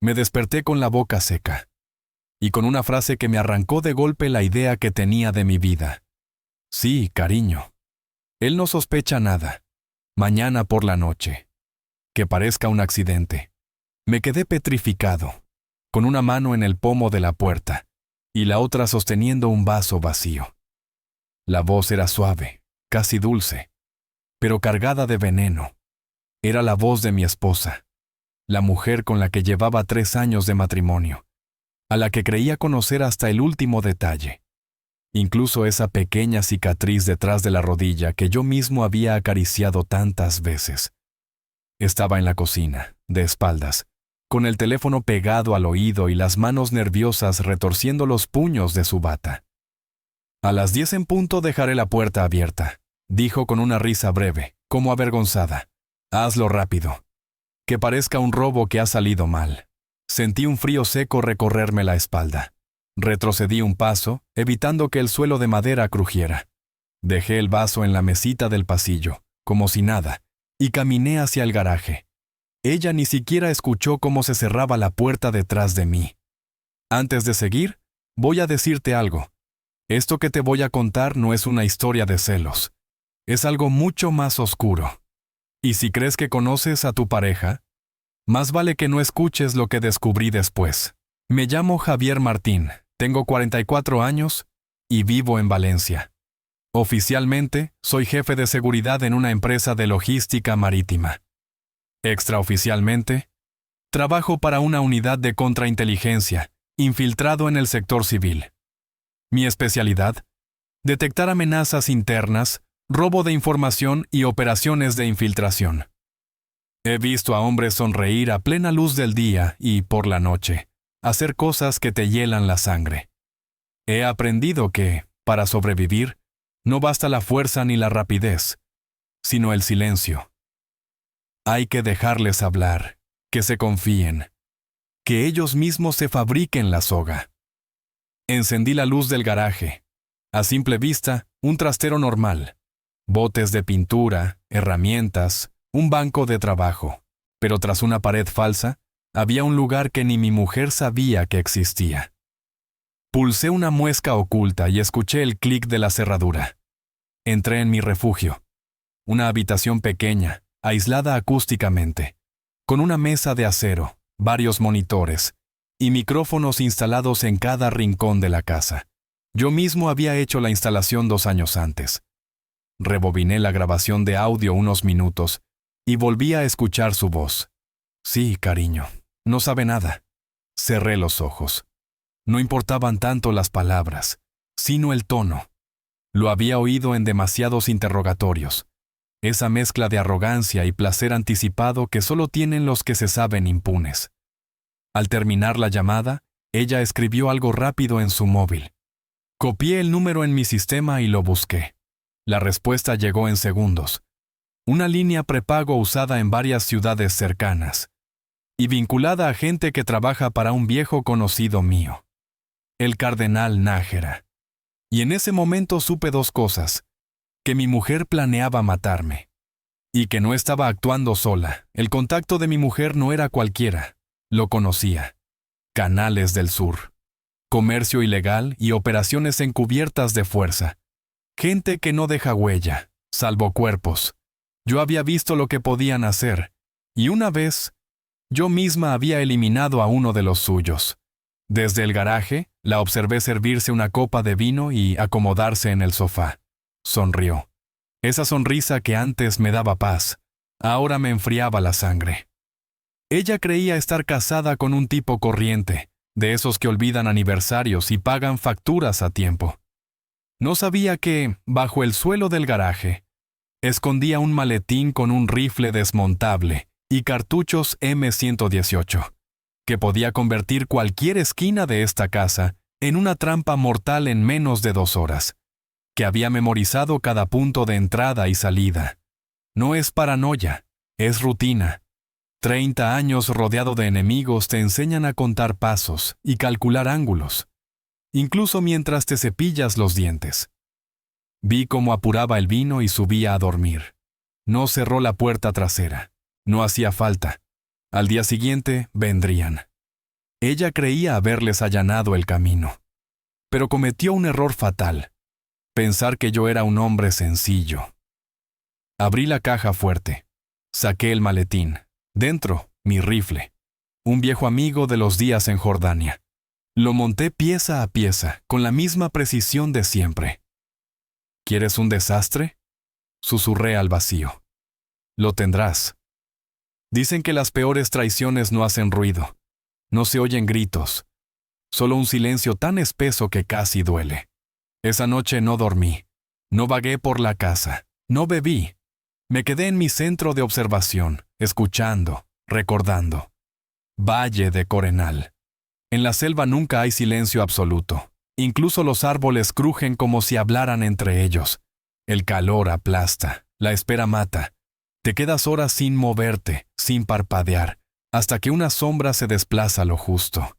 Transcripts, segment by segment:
Me desperté con la boca seca y con una frase que me arrancó de golpe la idea que tenía de mi vida. Sí, cariño. Él no sospecha nada. Mañana por la noche. Que parezca un accidente. Me quedé petrificado, con una mano en el pomo de la puerta y la otra sosteniendo un vaso vacío. La voz era suave, casi dulce, pero cargada de veneno. Era la voz de mi esposa, la mujer con la que llevaba 3 años de matrimonio, a la que creía conocer hasta el último detalle, incluso esa pequeña cicatriz detrás de la rodilla que yo mismo había acariciado tantas veces. Estaba en la cocina, de espaldas, con el teléfono pegado al oído y las manos nerviosas retorciendo los puños de su bata. A las 10 en punto dejaré la puerta abierta, dijo con una risa breve, como avergonzada. Hazlo rápido. Que parezca un robo que ha salido mal. Sentí un frío seco recorrerme la espalda. Retrocedí un paso, evitando que el suelo de madera crujiera. Dejé el vaso en la mesita del pasillo, como si nada, y caminé hacia el garaje. Ella ni siquiera escuchó cómo se cerraba la puerta detrás de mí. Antes de seguir, voy a decirte algo. Esto que te voy a contar no es una historia de celos. Es algo mucho más oscuro. Y si crees que conoces a tu pareja, más vale que no escuches lo que descubrí después. Me llamo Javier Martín, tengo 44 años y vivo en Valencia. Oficialmente, soy jefe de seguridad en una empresa de logística marítima. Extraoficialmente, trabajo para una unidad de contrainteligencia, infiltrado en el sector civil. Mi especialidad: detectar amenazas internas, robo de información y operaciones de infiltración. He visto a hombres sonreír a plena luz del día y, por la noche, hacer cosas que te hielan la sangre. He aprendido que, para sobrevivir, no basta la fuerza ni la rapidez, sino el silencio. Hay que dejarles hablar, que se confíen, que ellos mismos se fabriquen la soga. Encendí la luz del garaje. A simple vista, un trastero normal. Botes de pintura, herramientas, un banco de trabajo. Pero tras una pared falsa, había un lugar que ni mi mujer sabía que existía. Pulsé una muesca oculta y escuché el clic de la cerradura. Entré en mi refugio. Una habitación pequeña, aislada acústicamente, con una mesa de acero, varios monitores y micrófonos instalados en cada rincón de la casa. Yo mismo había hecho la instalación 2 años antes. Rebobiné la grabación de audio unos minutos y volví a escuchar su voz. Sí, cariño, no sabe nada. Cerré los ojos. No importaban tanto las palabras, sino el tono. Lo había oído en demasiados interrogatorios. Esa mezcla de arrogancia y placer anticipado que solo tienen los que se saben impunes. Al terminar la llamada, ella escribió algo rápido en su móvil. Copié el número en mi sistema y lo busqué. La respuesta llegó en segundos. Una línea prepago usada en varias ciudades cercanas y vinculada a gente que trabaja para un viejo conocido mío, el cardenal Nájera. Y en ese momento supe 2 cosas: que mi mujer planeaba matarme y que no estaba actuando sola. El contacto de mi mujer no era cualquiera. Lo conocía. Canales del Sur. Comercio ilegal y operaciones encubiertas de fuerza. Gente que no deja huella, salvo cuerpos. Yo había visto lo que podían hacer, y una vez, yo misma había eliminado a uno de los suyos. Desde el garaje, la observé servirse una copa de vino y acomodarse en el sofá. Sonrió. Esa sonrisa que antes me daba paz, ahora me enfriaba la sangre. Ella creía estar casada con un tipo corriente, de esos que olvidan aniversarios y pagan facturas a tiempo. No sabía que, bajo el suelo del garaje, escondía un maletín con un rifle desmontable y cartuchos M118, que podía convertir cualquier esquina de esta casa en una trampa mortal en menos de 2 horas, que había memorizado cada punto de entrada y salida. No es paranoia, es rutina. 30 años rodeado de enemigos te enseñan a contar pasos y calcular ángulos, incluso mientras te cepillas los dientes. Vi cómo apuraba el vino y subía a dormir. No cerró la puerta trasera. No hacía falta. Al día siguiente vendrían. Ella creía haberles allanado el camino. Pero cometió un error fatal: pensar que yo era un hombre sencillo. Abrí la caja fuerte. Saqué el maletín. Dentro, mi rifle. Un viejo amigo de los días en Jordania. Lo monté pieza a pieza, con la misma precisión de siempre. ¿Quieres un desastre?, susurré al vacío. Lo tendrás. Dicen que las peores traiciones no hacen ruido. No se oyen gritos. Solo un silencio tan espeso que casi duele. Esa noche no dormí. No vagué por la casa. No bebí. Me quedé en mi centro de observación, escuchando, recordando. Valle de Corenal. En la selva nunca hay silencio absoluto. Incluso los árboles crujen como si hablaran entre ellos. El calor aplasta, la espera mata. Te quedas horas sin moverte, sin parpadear, hasta que una sombra se desplaza lo justo.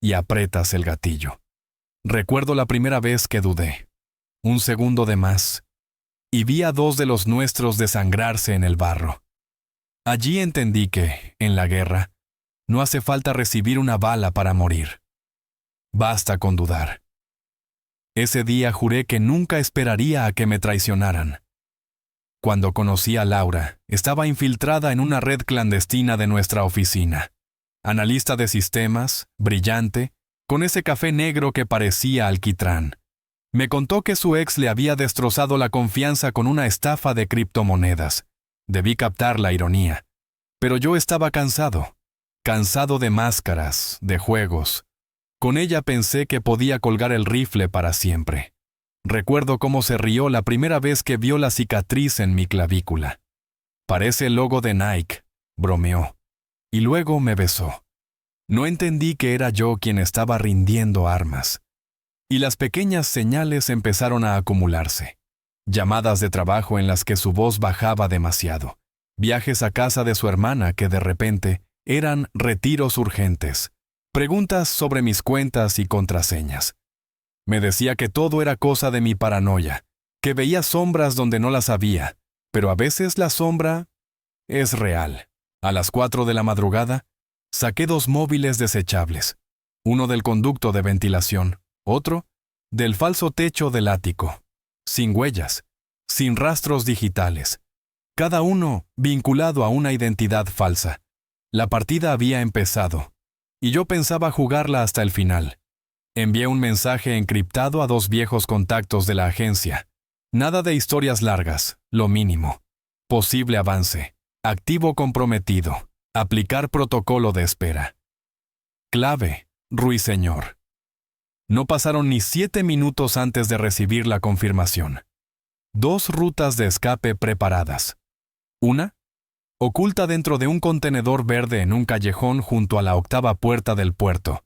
Y aprietas el gatillo. Recuerdo la primera vez que dudé. Un segundo de más. Y vi a 2 de los nuestros desangrarse en el barro. Allí entendí que, en la guerra, no hace falta recibir una bala para morir. Basta con dudar. Ese día juré que nunca esperaría a que me traicionaran. Cuando conocí a Laura, estaba infiltrada en una red clandestina de nuestra oficina. Analista de sistemas, brillante, con ese café negro que parecía alquitrán. Me contó que su ex le había destrozado la confianza con una estafa de criptomonedas. Debí captar la ironía. Pero yo estaba cansado. Cansado de máscaras, de juegos. Con ella pensé que podía colgar el rifle para siempre. Recuerdo cómo se rió la primera vez que vio la cicatriz en mi clavícula. Parece el logo de Nike, bromeó. Y luego me besó. No entendí que era yo quien estaba rindiendo armas. Y las pequeñas señales empezaron a acumularse. Llamadas de trabajo en las que su voz bajaba demasiado. Viajes a casa de su hermana que de repente eran retiros urgentes. Preguntas sobre mis cuentas y contraseñas. Me decía que todo era cosa de mi paranoia, que veía sombras donde no las había, pero a veces la sombra es real. A las 4 de la madrugada, saqué 2 móviles desechables. Uno del conducto de ventilación, otro del falso techo del ático. Sin huellas, sin rastros digitales. Cada uno vinculado a una identidad falsa. La partida había empezado, y yo pensaba jugarla hasta el final. Envié un mensaje encriptado a 2 viejos contactos de la agencia. Nada de historias largas, lo mínimo. Posible avance. Activo comprometido. Aplicar protocolo de espera. Clave, Ruiseñor. No pasaron ni 7 minutos antes de recibir la confirmación. 2 rutas de escape preparadas. Una, oculta dentro de un contenedor verde en un callejón junto a la 8ª puerta del puerto.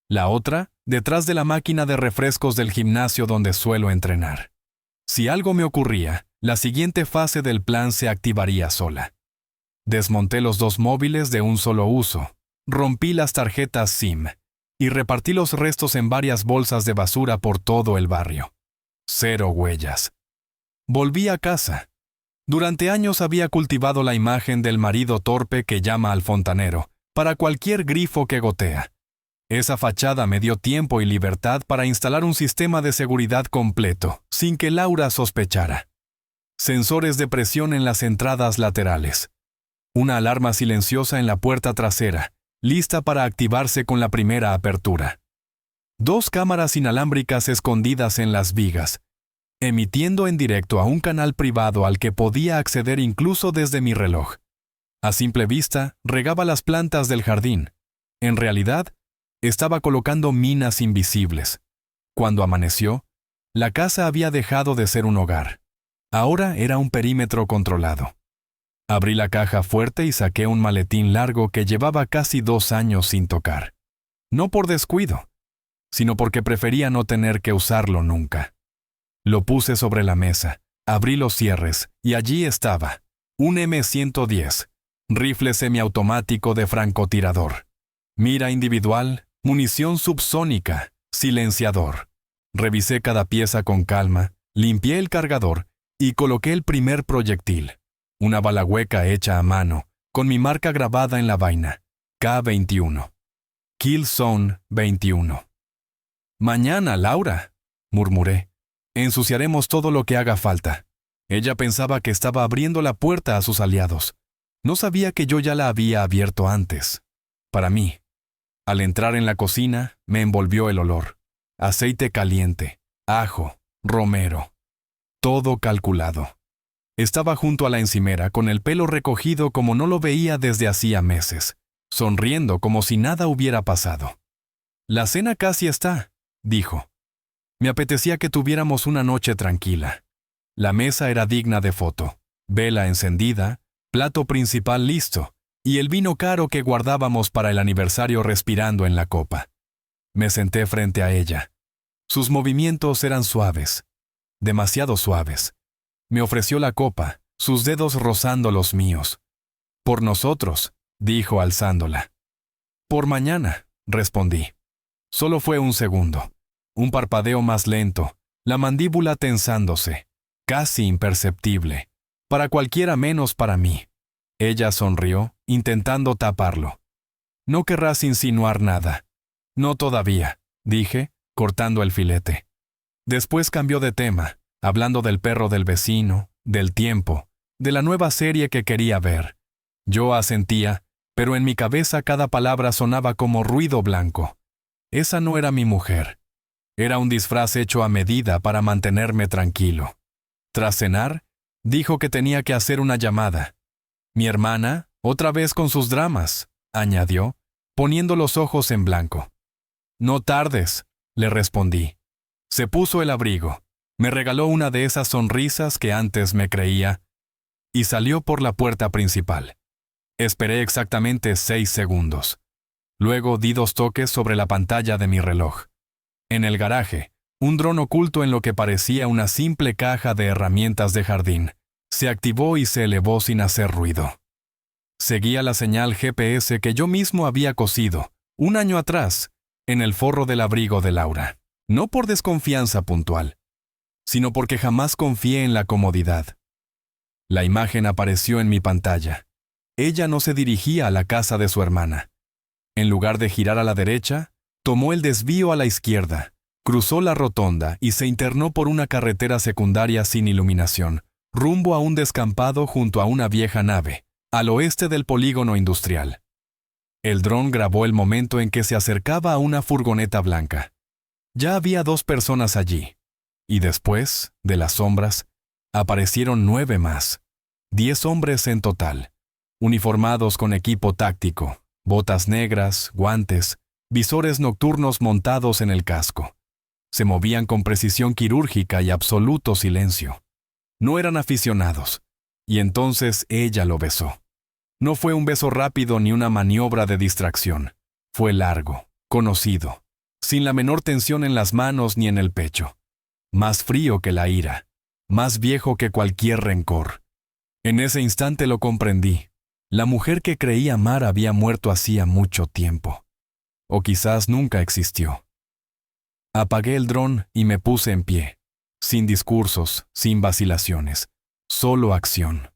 La otra, detrás de la máquina de refrescos del gimnasio donde suelo entrenar. Si algo me ocurría, la siguiente fase del plan se activaría sola. Desmonté los 2 móviles de un solo uso, rompí las tarjetas SIM y repartí los restos en varias bolsas de basura por todo el barrio. 0 huellas. Volví a casa. Durante años había cultivado la imagen del marido torpe que llama al fontanero, para cualquier grifo que gotea. Esa fachada me dio tiempo y libertad para instalar un sistema de seguridad completo, sin que Laura sospechara. Sensores de presión en las entradas laterales. Una alarma silenciosa en la puerta trasera, lista para activarse con la primera apertura. 2 cámaras inalámbricas escondidas en las vigas, emitiendo en directo a un canal privado al que podía acceder incluso desde mi reloj. A simple vista, regaba las plantas del jardín. En realidad, estaba colocando minas invisibles. Cuando amaneció, la casa había dejado de ser un hogar. Ahora era un perímetro controlado. Abrí la caja fuerte y saqué un maletín largo que llevaba casi 2 años sin tocar. No por descuido, sino porque prefería no tener que usarlo nunca. Lo puse sobre la mesa, abrí los cierres, y allí estaba, un M110, rifle semiautomático de francotirador. Mira individual, munición subsónica, silenciador. Revisé cada pieza con calma, limpié el cargador y coloqué el primer proyectil. Una bala hueca hecha a mano, con mi marca grabada en la vaina, K21. Kill Zone 21. Mañana, Laura, murmuré. Ensuciaremos todo lo que haga falta. Ella pensaba que estaba abriendo la puerta a sus aliados. No sabía que yo ya la había abierto antes. Para mí. Al entrar en la cocina, me envolvió el olor. Aceite caliente, ajo, romero. Todo calculado. Estaba junto a la encimera con el pelo recogido como no lo veía desde hacía meses, sonriendo como si nada hubiera pasado. «La cena casi está», dijo. Me apetecía que tuviéramos una noche tranquila. La mesa era digna de foto, vela encendida, plato principal listo, y el vino caro que guardábamos para el aniversario respirando en la copa. Me senté frente a ella. Sus movimientos eran suaves, demasiado suaves. Me ofreció la copa, sus dedos rozando los míos. «Por nosotros», dijo alzándola. «Por mañana», respondí. Solo fue un segundo. Un parpadeo más lento, la mandíbula tensándose, casi imperceptible, para cualquiera menos para mí. Ella sonrió, intentando taparlo. «No querrás insinuar nada». «No todavía», dije, cortando el filete. Después cambió de tema, hablando del perro del vecino, del tiempo, de la nueva serie que quería ver. Yo asentía, pero en mi cabeza cada palabra sonaba como ruido blanco. Esa no era mi mujer. Era un disfraz hecho a medida para mantenerme tranquilo. Tras cenar, dijo que tenía que hacer una llamada. «Mi hermana, otra vez con sus dramas», añadió, poniendo los ojos en blanco. «No tardes», le respondí. Se puso el abrigo. Me regaló una de esas sonrisas que antes me creía y salió por la puerta principal. Esperé exactamente 6 segundos. Luego di 2 toques sobre la pantalla de mi reloj. En el garaje, un dron oculto en lo que parecía una simple caja de herramientas de jardín se activó y se elevó sin hacer ruido. Seguía la señal GPS que yo mismo había cosido, un año atrás, en el forro del abrigo de Laura. No por desconfianza puntual, sino porque jamás confié en la comodidad. La imagen apareció en mi pantalla. Ella no se dirigía a la casa de su hermana. En lugar de girar a la derecha, tomó el desvío a la izquierda, cruzó la rotonda y se internó por una carretera secundaria sin iluminación, rumbo a un descampado junto a una vieja nave, al oeste del polígono industrial. El dron grabó el momento en que se acercaba a una furgoneta blanca. Ya había 2 personas allí. Y después, de las sombras, aparecieron 9 más. 10 hombres en total, uniformados con equipo táctico, botas negras, guantes, visores nocturnos montados en el casco. Se movían con precisión quirúrgica y absoluto silencio. No eran aficionados. Y entonces ella lo besó. No fue un beso rápido ni una maniobra de distracción. Fue largo, conocido, sin la menor tensión en las manos ni en el pecho. Más frío que la ira, más viejo que cualquier rencor. En ese instante lo comprendí. La mujer que creí amar había muerto hacía mucho tiempo. O quizás nunca existió. Apagué el dron y me puse en pie, sin discursos, sin vacilaciones, solo acción.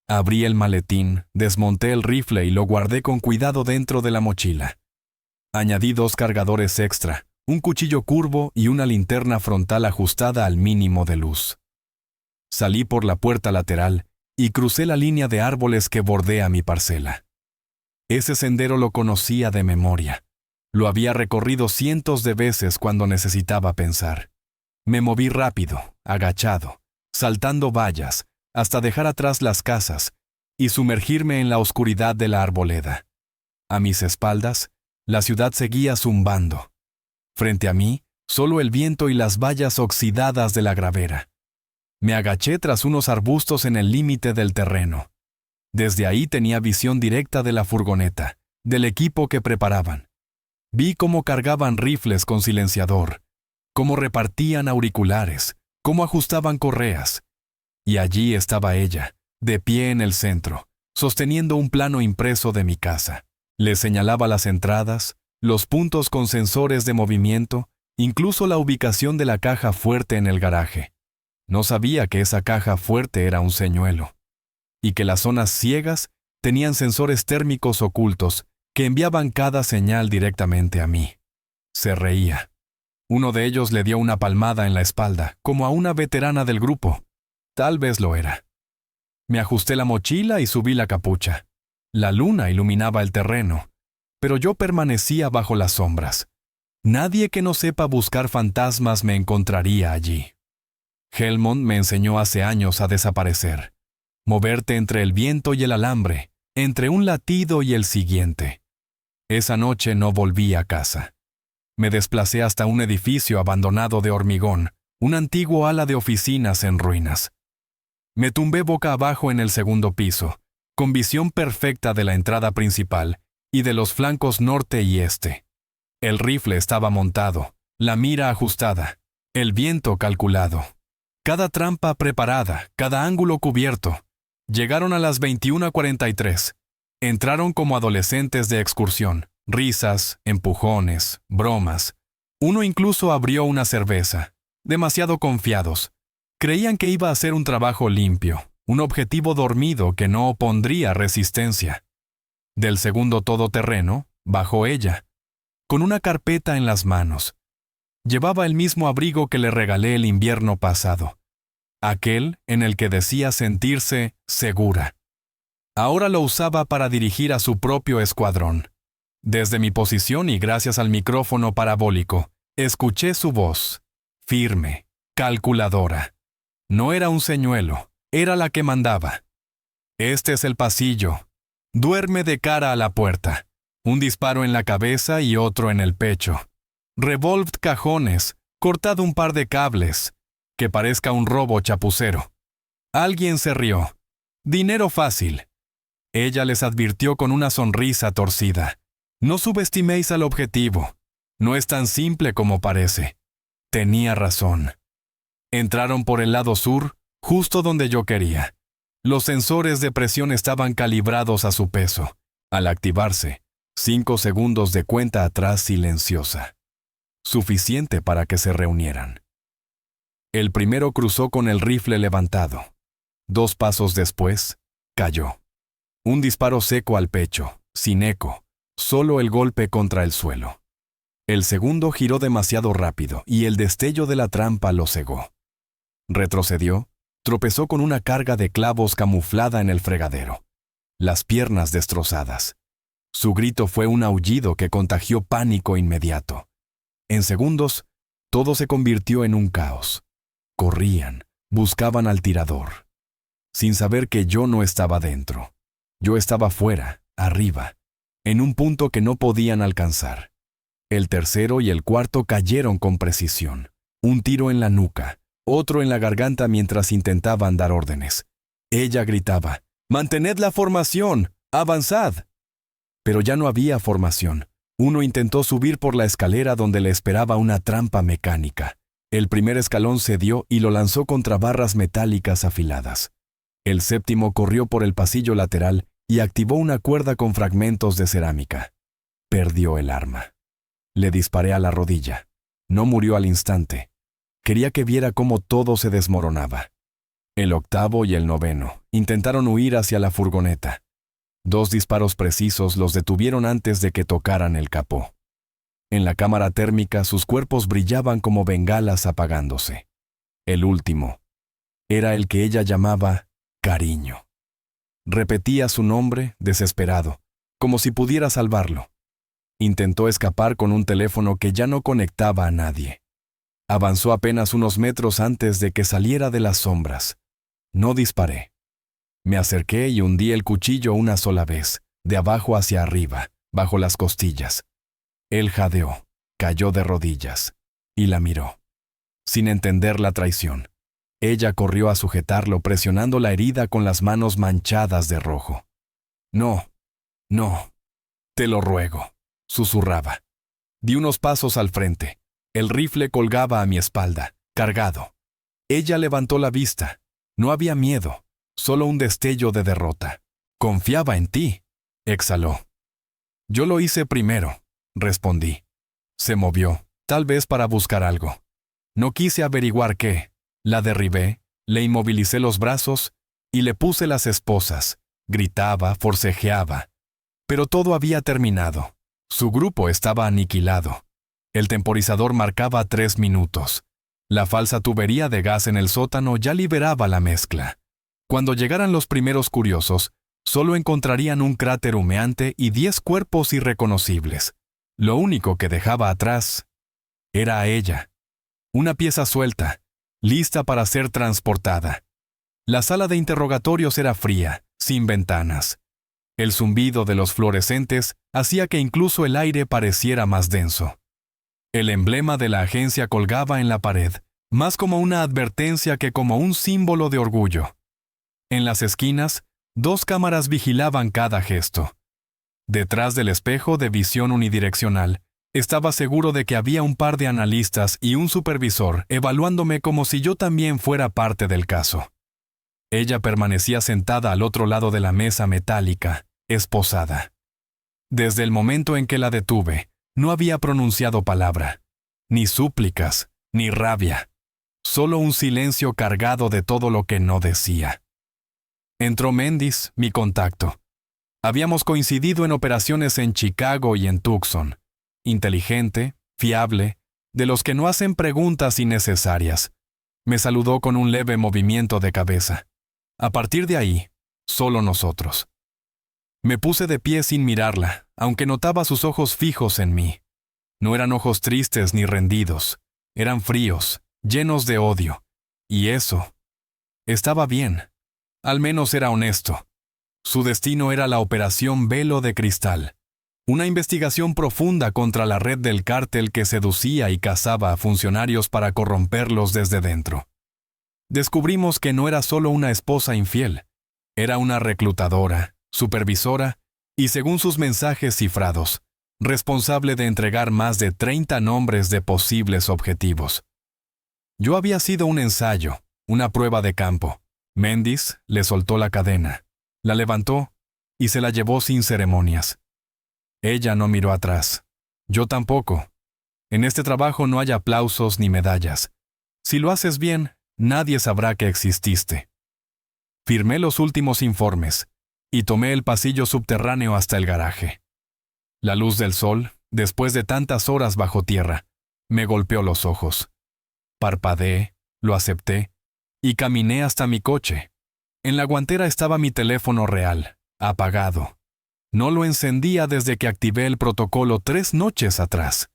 Abrí el maletín, desmonté el rifle y lo guardé con cuidado dentro de la mochila. Añadí 2 cargadores extra, un cuchillo curvo y una linterna frontal ajustada al mínimo de luz. Salí por la puerta lateral y crucé la línea de árboles que bordea mi parcela. Ese sendero lo conocía de memoria. Lo había recorrido cientos de veces cuando necesitaba pensar. Me moví rápido, agachado, saltando vallas, hasta dejar atrás las casas y sumergirme en la oscuridad de la arboleda. A mis espaldas, la ciudad seguía zumbando. Frente a mí, solo el viento y las vallas oxidadas de la gravera. Me agaché tras unos arbustos en el límite del terreno. Desde ahí tenía visión directa de la furgoneta, del equipo que preparaban. Vi cómo cargaban rifles con silenciador, cómo repartían auriculares, cómo ajustaban correas. Y allí estaba ella, de pie en el centro, sosteniendo un plano impreso de mi casa. Le señalaba las entradas, los puntos con sensores de movimiento, incluso la ubicación de la caja fuerte en el garaje. No sabía que esa caja fuerte era un señuelo, y que las zonas ciegas tenían sensores térmicos ocultos que enviaban cada señal directamente a mí. Se reía. Uno de ellos le dio una palmada en la espalda, como a una veterana del grupo. Tal vez lo era. Me ajusté la mochila y subí la capucha. La luna iluminaba el terreno, pero yo permanecía bajo las sombras. Nadie que no sepa buscar fantasmas me encontraría allí. Helmond me enseñó hace años a desaparecer. Moverte entre el viento y el alambre, entre un latido y el siguiente. Esa noche no volví a casa. Me desplacé hasta un edificio abandonado de hormigón, un antiguo ala de oficinas en ruinas. Me tumbé boca abajo en el segundo piso, con visión perfecta de la entrada principal y de los flancos norte y este. El rifle estaba montado, la mira ajustada, el viento calculado. Cada trampa preparada, cada ángulo cubierto. Llegaron a las 21:43. Entraron como adolescentes de excursión. Risas, empujones, bromas. Uno incluso abrió una cerveza. Demasiado confiados. Creían que iba a ser un trabajo limpio, un objetivo dormido que no opondría resistencia. Del segundo todoterreno, bajó ella, con una carpeta en las manos. Llevaba el mismo abrigo que le regalé el invierno pasado. Aquel en el que decía sentirse segura. Ahora lo usaba para dirigir a su propio escuadrón. Desde mi posición y gracias al micrófono parabólico, escuché su voz, firme, calculadora. No era un señuelo, era la que mandaba. Este es el pasillo. Duerme de cara a la puerta. Un disparo en la cabeza y otro en el pecho. Revolved cajones, cortado un par de cables. Que parezca un robo chapucero. Alguien se rió. Dinero fácil. Ella les advirtió con una sonrisa torcida. No subestiméis al objetivo. No es tan simple como parece. Tenía razón. Entraron por el lado sur, justo donde yo quería. Los sensores de presión estaban calibrados a su peso. Al activarse, 5 segundos de cuenta atrás silenciosa. Suficiente para que se reunieran. El primero cruzó con el rifle levantado. 2 pasos después, cayó. Un disparo seco al pecho, sin eco, solo el golpe contra el suelo. El segundo giró demasiado rápido y el destello de la trampa lo cegó. Retrocedió, tropezó con una carga de clavos camuflada en el fregadero. Las piernas destrozadas. Su grito fue un aullido que contagió pánico inmediato. En segundos, todo se convirtió en un caos. Corrían, buscaban al tirador. Sin saber que yo no estaba dentro. Yo estaba fuera, arriba, en un punto que no podían alcanzar. El tercero y el cuarto cayeron con precisión. Un tiro en la nuca, otro en la garganta mientras intentaban dar órdenes. Ella gritaba, «¡Mantened la formación! ¡Avanzad!». Pero ya no había formación. Uno intentó subir por la escalera donde le esperaba una trampa mecánica. El primer escalón cedió y lo lanzó contra barras metálicas afiladas. El séptimo corrió por el pasillo lateral y activó una cuerda con fragmentos de cerámica. Perdió el arma. Le disparé a la rodilla. No murió al instante. Quería que viera cómo todo se desmoronaba. El octavo y el noveno intentaron huir hacia la furgoneta. 2 disparos precisos los detuvieron antes de que tocaran el capó. En la cámara térmica sus cuerpos brillaban como bengalas apagándose. El último era el que ella llamaba cariño. Repetía su nombre, desesperado, como si pudiera salvarlo. Intentó escapar con un teléfono que ya no conectaba a nadie. Avanzó apenas unos metros antes de que saliera de las sombras. No disparé. Me acerqué y hundí el cuchillo una sola vez, de abajo hacia arriba, bajo las costillas. Él jadeó, cayó de rodillas, y la miró. Sin entender la traición. Ella corrió a sujetarlo presionando la herida con las manos manchadas de rojo. «No, no, te lo ruego», susurraba. Di unos pasos al frente. El rifle colgaba a mi espalda, cargado. Ella levantó la vista. No había miedo, solo un destello de derrota. «Confiaba en ti», exhaló. «Yo lo hice primero», respondí. Se movió, tal vez para buscar algo. No quise averiguar qué. La derribé, le inmovilicé los brazos y le puse las esposas. Gritaba, forcejeaba. Pero todo había terminado. Su grupo estaba aniquilado. El temporizador marcaba 3 minutos. La falsa tubería de gas en el sótano ya liberaba la mezcla. Cuando llegaran los primeros curiosos, solo encontrarían un cráter humeante y 10 cuerpos irreconocibles. Lo único que dejaba atrás era a ella. Una pieza suelta, lista para ser transportada. La sala de interrogatorios era fría, sin ventanas. El zumbido de los fluorescentes hacía que incluso el aire pareciera más denso. El emblema de la agencia colgaba en la pared, más como una advertencia que como un símbolo de orgullo. En las esquinas, 2 cámaras vigilaban cada gesto. Detrás del espejo de visión unidireccional, estaba seguro de que había un par de analistas y un supervisor evaluándome como si yo también fuera parte del caso. Ella permanecía sentada al otro lado de la mesa metálica, esposada. Desde el momento en que la detuve, no había pronunciado palabra, ni súplicas, ni rabia, solo un silencio cargado de todo lo que no decía. Entró Mendis, mi contacto. Habíamos coincidido en operaciones en Chicago y en Tucson. Inteligente, fiable, de los que no hacen preguntas innecesarias. Me saludó con un leve movimiento de cabeza. A partir de ahí, solo nosotros. Me puse de pie sin mirarla, aunque notaba sus ojos fijos en mí. No eran ojos tristes ni rendidos, eran fríos, llenos de odio. Y eso estaba bien. Al menos era honesto. Su destino era la Operación Velo de Cristal, una investigación profunda contra la red del cártel que seducía y cazaba a funcionarios para corromperlos desde dentro. Descubrimos que no era solo una esposa infiel, era una reclutadora, supervisora y, según sus mensajes cifrados, responsable de entregar más de 30 nombres de posibles objetivos. Yo había sido un ensayo, una prueba de campo. Mendis le soltó la cadena, la levantó y se la llevó sin ceremonias. Ella no miró atrás. Yo tampoco. En este trabajo no hay aplausos ni medallas. Si lo haces bien, nadie sabrá que exististe. Firmé los últimos informes y tomé el pasillo subterráneo hasta el garaje. La luz del sol, después de tantas horas bajo tierra, me golpeó los ojos. Parpadeé, lo acepté, y caminé hasta mi coche. En la guantera estaba mi teléfono real, apagado. No lo encendía desde que activé el protocolo 3 noches atrás.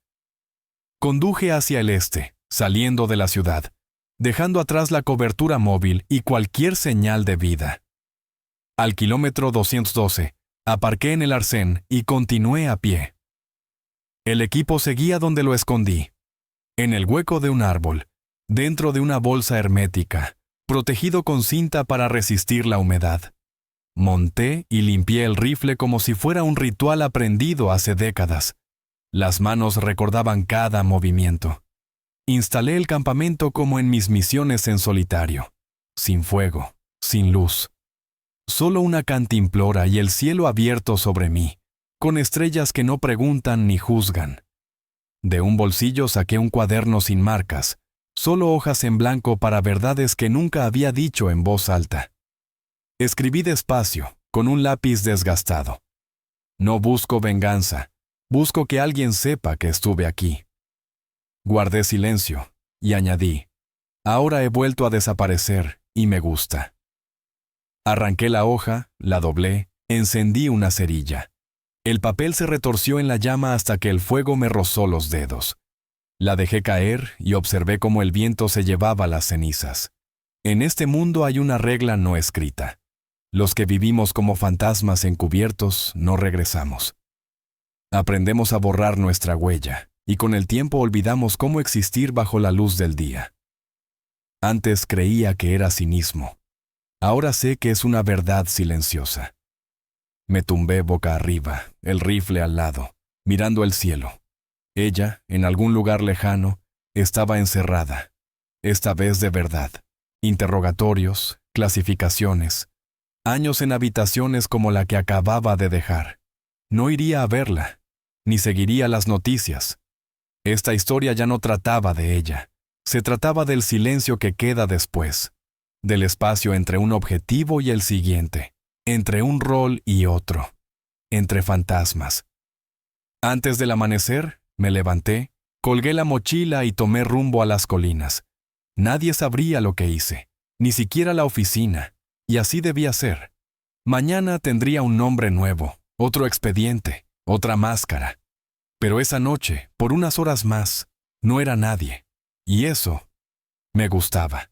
Conduje hacia el este, saliendo de la ciudad, dejando atrás la cobertura móvil y cualquier señal de vida. Al kilómetro 212, aparqué en el arcén y continué a pie. El equipo seguía donde lo escondí, en el hueco de un árbol, dentro de una bolsa hermética, protegido con cinta para resistir la humedad. Monté y limpié el rifle como si fuera un ritual aprendido hace décadas. Las manos recordaban cada movimiento. Instalé el campamento como en mis misiones en solitario, sin fuego, sin luz. Solo una cantimplora y el cielo abierto sobre mí, con estrellas que no preguntan ni juzgan. De un bolsillo saqué un cuaderno sin marcas, solo hojas en blanco para verdades que nunca había dicho en voz alta. Escribí despacio, con un lápiz desgastado. No busco venganza, busco que alguien sepa que estuve aquí. Guardé silencio, y añadí, ahora he vuelto a desaparecer, y me gusta. Arranqué la hoja, la doblé, encendí una cerilla. El papel se retorció en la llama hasta que el fuego me rozó los dedos. La dejé caer y observé cómo el viento se llevaba las cenizas. En este mundo hay una regla no escrita. Los que vivimos como fantasmas encubiertos no regresamos. Aprendemos a borrar nuestra huella, y con el tiempo olvidamos cómo existir bajo la luz del día. Antes creía que era cinismo. Ahora sé que es una verdad silenciosa. Me tumbé boca arriba, el rifle al lado, mirando el cielo. Ella, en algún lugar lejano, estaba encerrada, esta vez de verdad. Interrogatorios, clasificaciones, años en habitaciones como la que acababa de dejar. No iría a verla, ni seguiría las noticias. Esta historia ya no trataba de ella. Se trataba del silencio que queda después, del espacio entre un objetivo y el siguiente, entre un rol y otro, entre fantasmas. Antes del amanecer, me levanté, colgué la mochila y tomé rumbo a las colinas. Nadie sabría lo que hice, ni siquiera la oficina, y así debía ser. Mañana tendría un nombre nuevo, otro expediente, otra máscara. Pero esa noche, por unas horas más, no era nadie, y eso me gustaba.